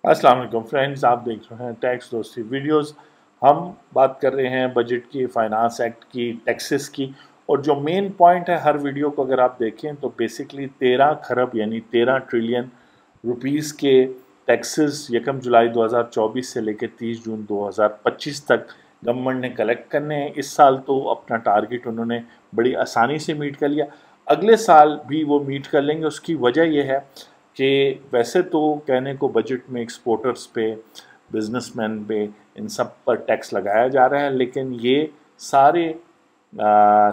अस्सलाम वालेकुम फ्रेंड्स, आप देख रहे हैं टैक्स दोस्ती वीडियोस। हम बात कर रहे हैं बजट की, फाइनेंस एक्ट की, टैक्सेस की। और जो मेन पॉइंट है हर वीडियो को अगर आप देखें तो बेसिकली 13 खरब यानी 13 ट्रिलियन रुपीस के टैक्सेस 1 जुलाई 2024 से लेकर 30 जून 2025 तक गवर्नमेंट ने कलेक्ट करने हैं। इस साल तो अपना टारगेट उन्होंने बड़ी आसानी से मीट कर लिया, अगले साल भी वो मीट कर लेंगे। उसकी वजह यह है कि वैसे तो कहने को बजट में एक्सपोर्टर्स पे, बिजनेसमैन पे, इन सब पर टैक्स लगाया जा रहा है, लेकिन ये सारे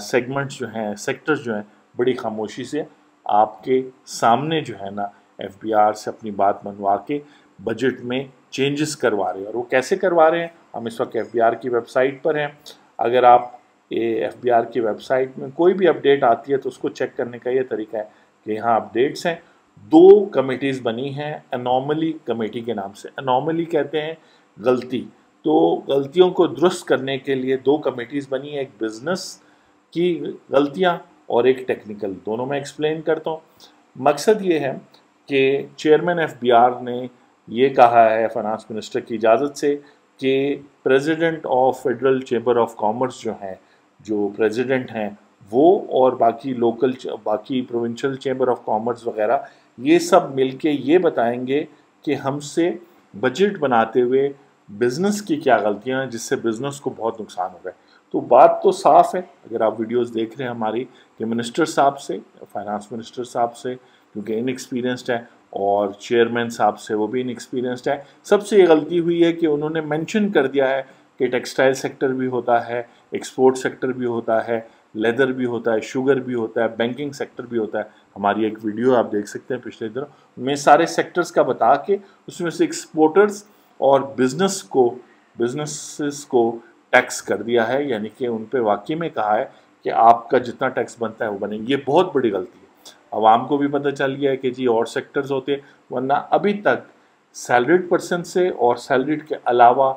सेगमेंट्स जो हैं, सेक्टर्स जो हैं, बड़ी खामोशी से आपके सामने जो है ना एफबीआर से अपनी बात मनवा के बजट में चेंजेस करवा रहे हैं। और वो कैसे करवा रहे हैं, हम इस वक्त एफबीआर की वेबसाइट पर हैं। अगर आप एफबीआर की वेबसाइट में कोई भी अपडेट आती है तो उसको चेक करने का ये तरीका है कि यहाँ अपडेट्स हैं। 2 कमेटीज़ बनी हैं एनॉमली कमेटी के नाम से। एनॉमली कहते हैं गलती, तो गलतियों को दुरुस्त करने के लिए 2 कमेटीज़ बनी है, एक बिजनेस की गलतियां और एक टेक्निकल। दोनों मैं एक्सप्लेन करता हूँ। मकसद ये है कि चेयरमैन एफबीआर ने ये कहा है फाइनेंस मिनिस्टर की इजाज़त से कि president of federal chamber of commerce जो हैं, जो प्रेसिडेंट हैं वो, और बाकी प्रोविंशियल चेंबर ऑफ कॉमर्स वगैरह, ये सब मिलके ये बताएंगे कि हमसे बजट बनाते हुए बिज़नेस की क्या गलतियां हैं जिससे बिज़नेस को बहुत नुकसान हो गया। तो बात तो साफ़ है, अगर आप वीडियोस देख रहे हैं हमारी, कि मिनिस्टर साहब से, फाइनेंस मिनिस्टर साहब से, क्योंकि इनएक्सपीरियंस्ड है, और चेयरमैन साहब से, वो भी इनएक्सपीरियंस्ड है। सबसे ये गलती हुई है कि उन्होंने मेंशन कर दिया है कि टेक्सटाइल सेक्टर भी होता है, एक्सपोर्ट सेक्टर भी होता है, लेदर भी होता है, शुगर भी होता है, बैंकिंग सेक्टर भी होता है। हमारी एक वीडियो आप देख सकते हैं पिछले दिनों में, सारे सेक्टर्स का बता के उसमें से एक्सपोर्टर्स और बिजनेसेस को टैक्स कर दिया है, यानी कि उन पे वाकई में कहा है कि आपका जितना टैक्स बनता है वो बनेगा। ये बहुत बड़ी गलती है। आवाम को भी पता चल गया है कि जी और सेक्टर्स होते हैं, वरना अभी तक सैलरीड पर्सन से और सैलरीड के अलावा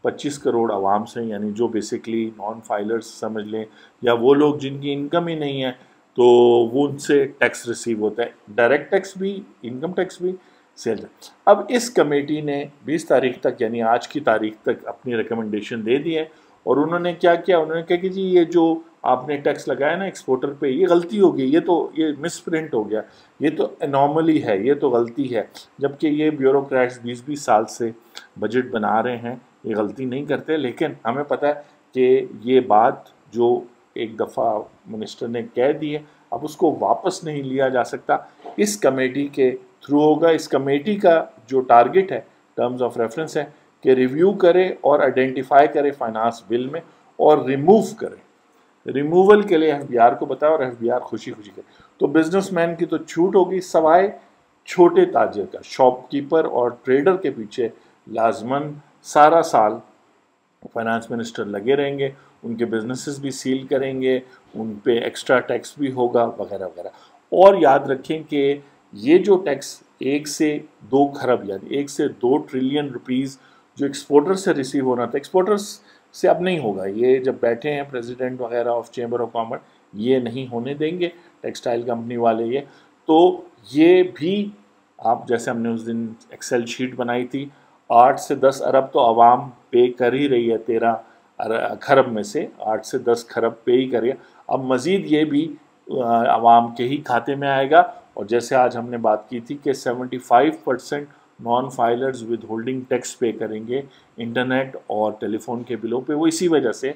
25 करोड़ आवाम से, यानी जो बेसिकली नॉन फाइलर्स समझ लें, या वो लोग जिनकी इनकम ही नहीं है, तो वो उनसे टैक्स रिसीव होता है, डायरेक्ट टैक्स भी, इनकम टैक्स भी, सेल। अब इस कमेटी ने 20 तारीख तक, यानी आज की तारीख तक, अपनी रिकमेंडेशन दे दी है। और उन्होंने क्या किया, उन्होंने कहा कि जी ये जो आपने टैक्स लगाया ना एक्सपोर्टर पे, ये गलती हो गई, ये मिसप्रिंट हो गया, ये तो एनॉमली है, ये तो गलती है। जबकि ये ब्यूरोक्रेट्स 20-20 साल से बजट बना रहे हैं, ये गलती नहीं करते। लेकिन हमें पता है कि ये बात जो एक दफ़ा मिनिस्टर ने कह दी है, अब उसको वापस नहीं लिया जा सकता। इस कमेटी के थ्रू होगा। इस कमेटी का जो टारगेट है, टर्म्स ऑफ रेफरेंस है कि रिव्यू करे और आइडेंटिफाई करे फाइनेंस बिल में, और रिमूव करे। रिमूवल के लिए एफबीआर को बताया और एफबीआर खुशी खुशी करे। तो बिजनेसमैन की तो छूट होगी, सवाए छोटे ताजर का, शॉपकीपर और ट्रेडर के पीछे लाजमन सारा साल फाइनेंस मिनिस्टर लगे रहेंगे, उनके बिजनेसेस भी सील करेंगे, उन पे एक्स्ट्रा टैक्स भी होगा, वगैरह वगैरह। और याद रखें कि ये जो टैक्स 1 से 2 खरब यानी 1 से 2 ट्रिलियन रुपीस जो एक्सपोर्टर से रिसीव होना था, एक्सपोर्टर्स से अब नहीं होगा। ये जब बैठे हैं प्रेसिडेंट वगैरह ऑफ चेंबर ऑफ कॉमर्स, ये नहीं होने देंगे टेक्सटाइल कंपनी वाले ये। तो ये भी, आप जैसे हमने उस दिन एक्सेल शीट बनाई थी, 8 से 10 अरब तो आवाम पे कर ही रही है, 13 खरब में से 8 से 10 खरब पे ही कर रही है। अब मज़ीद ये भी आवाम के ही खाते में आएगा। और जैसे आज हमने बात की थी कि 75% non filers with holding tax पे करेंगे इंटरनेट और टेलीफोन के बिलों पे, वो इसी वजह से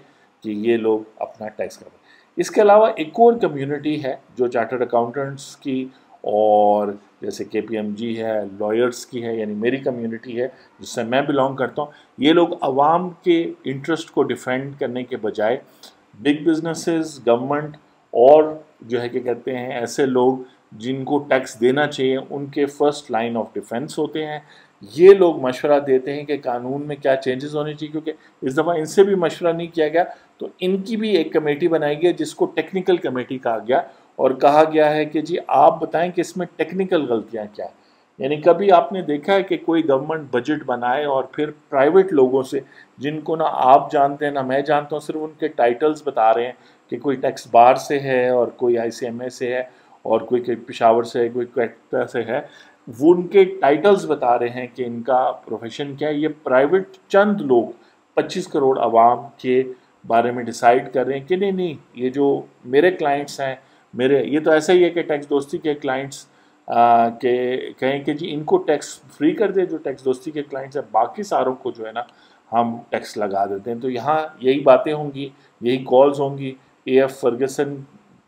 कि ये लोग अपना टैक्स कर रहे हैं। इसके अलावा एक और कम्युनिटी है जो चार्टर्ड अकाउंटेंट्स की, और जैसे KPMG है, लॉयर्स की है, यानी मेरी कम्युनिटी है जिससे मैं बिलोंग करता हूँ। ये लोग आवाम के इंटरेस्ट को डिफेंड करने के बजाय बिग बिजनेसेस, गवर्नमेंट और जो है कि कहते हैं ऐसे लोग जिनको टैक्स देना चाहिए, उनके फर्स्ट लाइन ऑफ डिफेंस होते हैं। ये लोग मशवरा देते हैं कि कानून में क्या चेंजेस होने चाहिए, क्योंकि इस दफ़ा इनसे भी मशवरा नहीं किया गया, तो इनकी भी एक कमेटी बनाई गई जिसको टेक्निकल कमेटी कहा गया, और कहा गया है कि जी आप बताएं कि इसमें टेक्निकल गलतियां क्या हैं। यानी कभी आपने देखा है कि कोई गवर्नमेंट बजट बनाए और फिर प्राइवेट लोगों से, जिनको ना आप जानते हैं ना मैं जानता हूँ, सिर्फ उनके टाइटल्स बता रहे हैं कि कोई टैक्स बार से है और कोई ICMA से है और कोई पेशावर से है, कोई क्वेटा से है, वो उनके टाइटल्स बता रहे हैं कि इनका प्रोफेशन क्या है। ये प्राइवेट चंद लोग 25 करोड़ आवाम के बारे में डिसाइड कर रहे हैं कि नहीं नहीं, ये जो मेरे क्लाइंट्स हैं, मेरे ये तो ऐसा ही है कि टैक्स दोस्ती के क्लाइंट्स के कहें कि जी इनको टैक्स फ्री कर दे, जो टैक्स दोस्ती के क्लाइंट्स हैं, बाकी सारों को जो है ना हम टैक्स लगा देते हैं। तो यहाँ यही बातें होंगी, यही कॉल्स होंगी। AF फर्गसन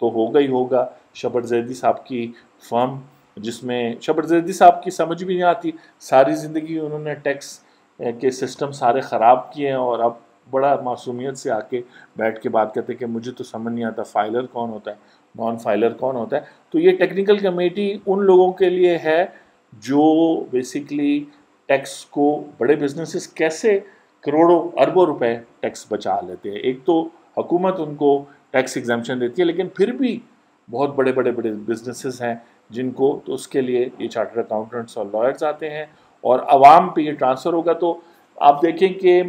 तो होगा ही होगा, शबर जैदी साहब की फर्म, जिसमें शबर जैदी साहब की समझ भी नहीं आती, सारी ज़िंदगी उन्होंने टैक्स के सिस्टम सारे ख़राब किए हैं और अब बड़ा मासूमियत से आके बैठ के बात करते हैं कि मुझे तो समझ नहीं आता फाइलर कौन होता है, नॉन फाइलर कौन होता है। तो ये टेक्निकल कमेटी उन लोगों के लिए है जो बेसिकली टैक्स को, बड़े बिजनेसेस कैसे करोड़ों अरबों रुपए टैक्स बचा लेते हैं। एक तो हुकूमत उनको टैक्स एग्जाम्पशन देती है, लेकिन फिर भी बहुत बड़े बड़े बड़े बिजनेसेस हैं जिनको, तो उसके लिए ये चार्टर्ड अकाउंटेंट्स और लॉयर्स आते हैं और आवाम पे ये ट्रांसफ़र होगा। तो आप देखें कि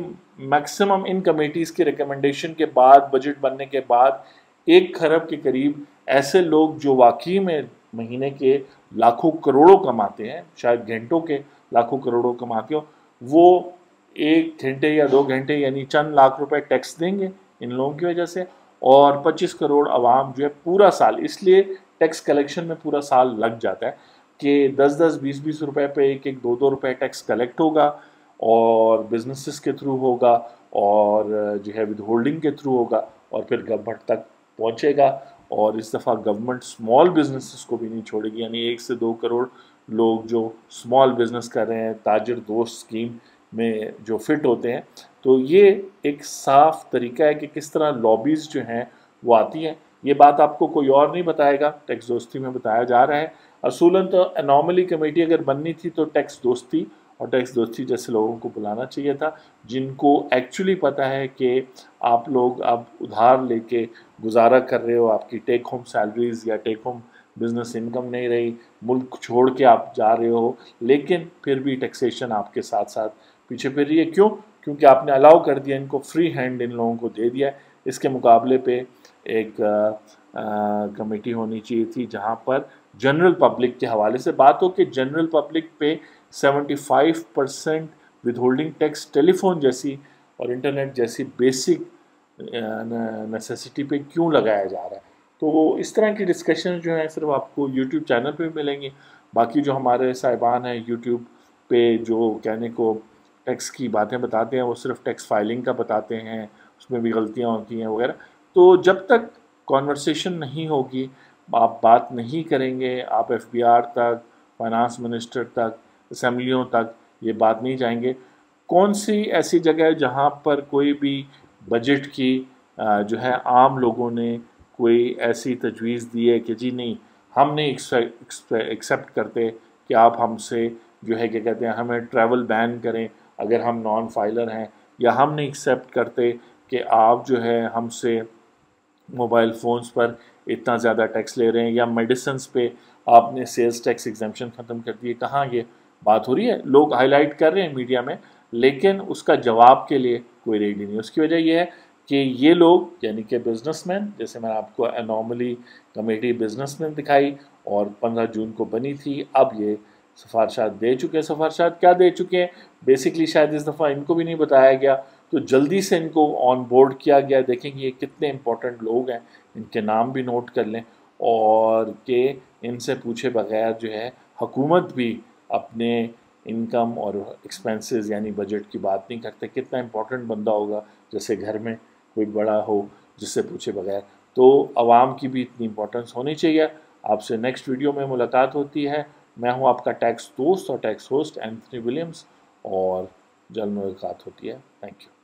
मैक्सिमम इन कमेटीज़ के रिकमेंडेशन के बाद, बजट बनने के बाद 1 खरब के करीब ऐसे लोग जो वाकई में महीने के लाखों करोड़ों कमाते हैं, शायद घंटों के लाखों करोड़ों कमाते हो, वो 1 घंटे या 2 घंटे यानी चंद लाख रुपए टैक्स देंगे इन लोगों की वजह से। और 25 करोड़ आवाम जो है पूरा साल, इसलिए टैक्स कलेक्शन में पूरा साल लग जाता है कि 10-10, 20-20 रुपए पे 1-1, 2-2 रुपए टैक्स कलेक्ट होगा और बिजनेसेस के थ्रू होगा और जो है विद होल्डिंग के थ्रू होगा और फिर गवर्नमेंट तक पहुंचेगा। और इस दफ़ा गवर्नमेंट स्मॉल बिजनेसेस को भी नहीं छोड़ेगी, यानी 1 से 2 करोड़ लोग जो स्मॉल बिजनेस कर रहे हैं ताजिर दोस्त स्कीम में जो फिट होते हैं। तो ये एक साफ तरीका है कि किस तरह लॉबीज़ जो हैं वो आती हैं। ये बात आपको कोई और नहीं बताएगा, टैक्स दोस्ती में बताया जा रहा है। असूलन तो एनॉमली कमेटी अगर बननी थी तो टैक्स दोस्ती और टैक्स दोस्ती जैसे लोगों को बुलाना चाहिए था, जिनको एक्चुअली पता है कि आप लोग अब उधार लेके गुजारा कर रहे हो, आपकी टेक होम सैलरीज या टेक होम बिजनेस इनकम नहीं रही, मुल्क छोड़ के आप जा रहे हो, लेकिन फिर भी टैक्सेशन आपके साथ साथ पीछे फिर रही है। क्यों? क्योंकि आपने अलाउ कर दिया, इनको फ्री हैंड इन लोगों को दे दिया। इसके मुकाबले पे एक कमेटी होनी चाहिए थी जहाँ पर जनरल पब्लिक के हवाले से बात हो कि जनरल पब्लिक पे 75% विद होल्डिंग टैक्स टेलीफोन जैसी और इंटरनेट जैसी बेसिक नेसेसिटी पे क्यों लगाया जा रहा है। तो इस तरह की डिस्कशन जो है सिर्फ आपको यूट्यूब चैनल पे मिलेंगी। बाकी जो हमारे साहिबान हैं यूट्यूब पे जो कहने को टैक्स की बातें बताते हैं, वो सिर्फ टैक्स फाइलिंग का बताते हैं, उसमें भी गलतियाँ होती हैं वगैरह। तो जब तक कॉन्वर्सेशन नहीं होगी, आप बात नहीं करेंगे, आप FBR तक, फाइनेंस मिनिस्टर तक, असम्बलियों तक ये बात नहीं जाएंगे। कौन सी ऐसी जगह है जहाँ पर कोई भी बजट की जो है आम लोगों ने कोई ऐसी तजवीज़ दी है कि जी नहीं, हम नहीं एक्सेप्ट करते कि आप हमसे जो है क्या कहते हैं हमें ट्रैवल बैन करें अगर हम नॉन फाइलर हैं, या हम नहीं एक्सेप्ट करते कि आप जो है हमसे मोबाइल फ़ोन्स पर इतना ज़्यादा टैक्स ले रहे हैं, या मेडिसिन्स पे आपने सेल्स टैक्स एग्जम्पशन ख़त्म कर दिए। कहाँ ये बात हो रही है? लोग हाईलाइट कर रहे हैं मीडिया में, लेकिन उसका जवाब के लिए कोई रेडी नहीं। उसकी वजह यह है कि ये लोग यानी कि बिजनेसमैन, जैसे मैंने आपको एनॉमली कमेटी बिजनेसमैन दिखाई और 15 जून को बनी थी, अब ये सिफारशात दे चुके हैं। सिफारशात क्या दे चुके हैं? बेसिकली शायद इस दफ़ा इनको भी नहीं बताया गया, तो जल्दी से इनको ऑन बोर्ड किया गया। देखेंगे ये कितने इंपॉर्टेंट लोग हैं, इनके नाम भी नोट कर लें और कि इनसे पूछे बगैर जो है हुकूमत भी अपने इनकम और एक्सपेंसेस यानी बजट की बात नहीं करते। कितना इंपॉर्टेंट बंदा होगा जैसे घर में कोई बड़ा हो जिससे पूछे बगैर, तो आवाम की भी इतनी इंपॉर्टेंस होनी चाहिए। आपसे नेक्स्ट वीडियो में मुलाकात होती है। मैं हूं आपका टैक्स दोस्त और टैक्स होस्ट एंथनी विलियम्स, और जल्द मुलाकात होती है। Thank you.